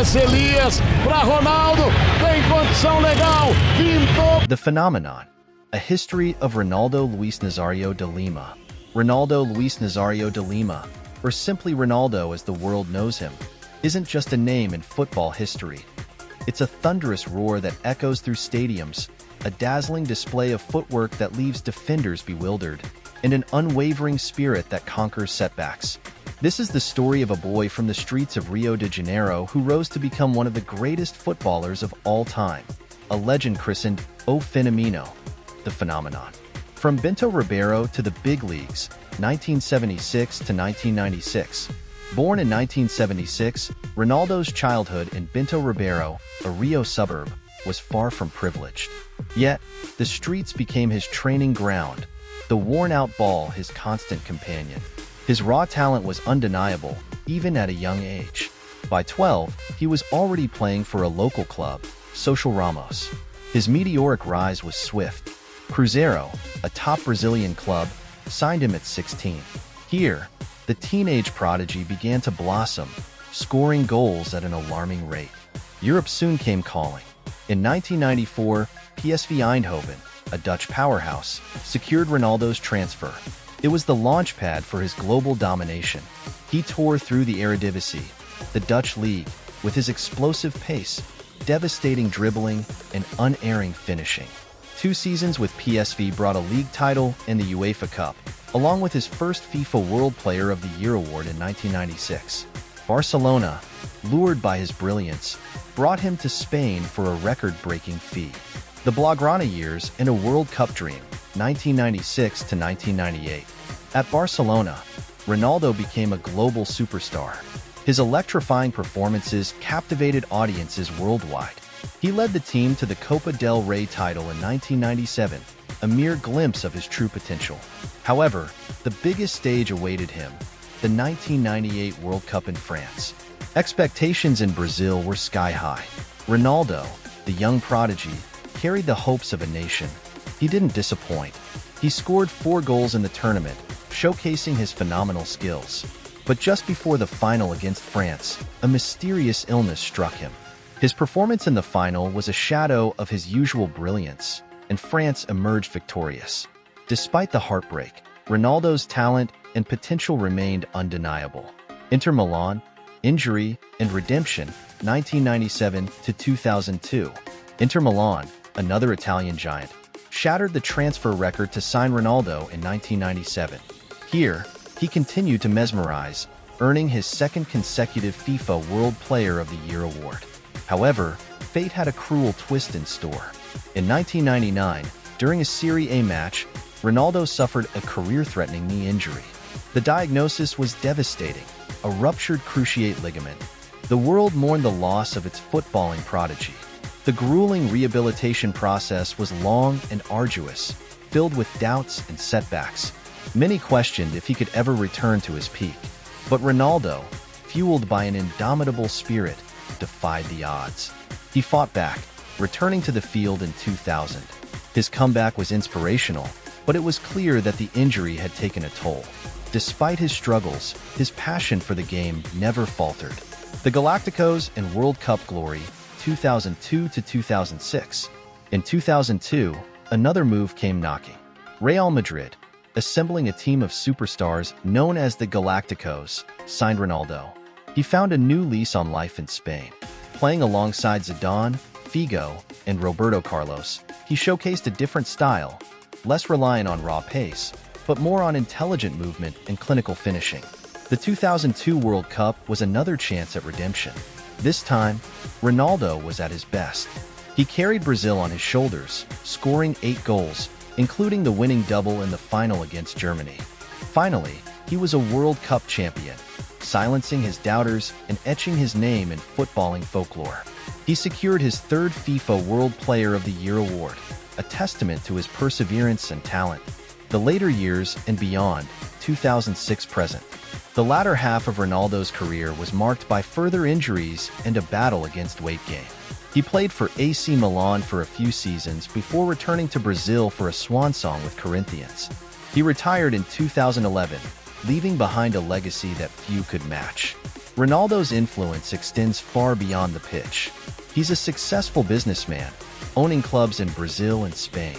Esse Elias para Ronaldo, tem condição legal, pintou. The Phenomenon, a history of Ronaldo Luis Nazario de Lima. Ronaldo Luis Nazario de Lima, or simply Ronaldo as the world knows him, isn't just a name in football history. It's a thunderous roar that echoes through stadiums, a dazzling display of footwork that leaves defenders bewildered, and an unwavering spirit that conquers setbacks. This is the story of a boy from the streets of Rio de Janeiro who rose to become one of the greatest footballers of all time, a legend christened O Fenomeno, the Phenomenon. From Bento Ribeiro to the big leagues, 1976 to 1996. Born in 1976, Ronaldo's childhood in Bento Ribeiro, a Rio suburb, was far from privileged. Yet, the streets became his training ground, the worn-out ball his constant companion. His raw talent was undeniable, even at a young age. By 12, he was already playing for a local club, Social Ramos. His meteoric rise was swift. Cruzeiro, a top Brazilian club, signed him at 16. Here, the teenage prodigy began to blossom, scoring goals at an alarming rate. Europe soon came calling. In 1994, PSV Eindhoven, a Dutch powerhouse, secured Ronaldo's transfer. It was the launchpad for his global domination. He tore through the Eredivisie, the Dutch league, with his explosive pace, devastating dribbling, and unerring finishing. 2 seasons with PSV brought a league title and the UEFA Cup, along with his first FIFA World Player of the Year award in 1996. Barcelona, lured by his brilliance, brought him to Spain for a record-breaking fee. The Blaugrana years and a World Cup dream, 1996 to 1998. At Barcelona, Ronaldo became a global superstar. His electrifying performances captivated audiences worldwide. He led the team to the Copa del Rey title in 1997, a mere glimpse of his true potential. However, the biggest stage awaited him, the 1998 World Cup in France. Expectations in Brazil were sky-high. Ronaldo, the young prodigy, carried the hopes of a nation. He didn't disappoint. He scored 4 goals in the tournament, showcasing his phenomenal skills. But just before the final against France, a mysterious illness struck him. His performance in the final was a shadow of his usual brilliance, and France emerged victorious. Despite the heartbreak, Ronaldo's talent and potential remained undeniable. Inter Milan, injury, and redemption, 1997 to 2002. Inter Milan, another Italian giant, shattered the transfer record to sign Ronaldo in 1997. Here, he continued to mesmerize, earning his 2nd consecutive FIFA World Player of the Year award. However, fate had a cruel twist in store. In 1999, during a Serie A match, Ronaldo suffered a career-threatening knee injury. The diagnosis was devastating, a ruptured cruciate ligament. The world mourned the loss of its footballing prodigy. The grueling rehabilitation process was long and arduous, filled with doubts and setbacks. Many questioned if he could ever return to his peak. But Ronaldo, fueled by an indomitable spirit, defied the odds. He fought back, returning to the field in 2000. His comeback was inspirational, but it was clear that the injury had taken a toll. Despite his struggles, his passion for the game never faltered. The Galacticos and World Cup glory, 2002 to 2006. In 2002, another move came knocking. Real Madrid, assembling a team of superstars known as the Galacticos, signed Ronaldo. He found a new lease on life in Spain. Playing alongside Zidane, Figo, and Roberto Carlos, he showcased a different style, less reliant on raw pace, but more on intelligent movement and clinical finishing. The 2002 World Cup was another chance at redemption. This time, Ronaldo was at his best. He carried Brazil on his shoulders, scoring 8 goals, including the winning double in the final against Germany. Finally, he was a World Cup champion, silencing his doubters and etching his name in footballing folklore. He secured his 3rd FIFA World Player of the Year award, a testament to his perseverance and talent. The later years and beyond, 2006 present. The latter half of Ronaldo's career was marked by further injuries and a battle against weight gain. He played for AC Milan for a few seasons before returning to Brazil for a swan song with Corinthians. He retired in 2011, leaving behind a legacy that few could match. Ronaldo's influence extends far beyond the pitch. He's a successful businessman, owning clubs in Brazil and Spain.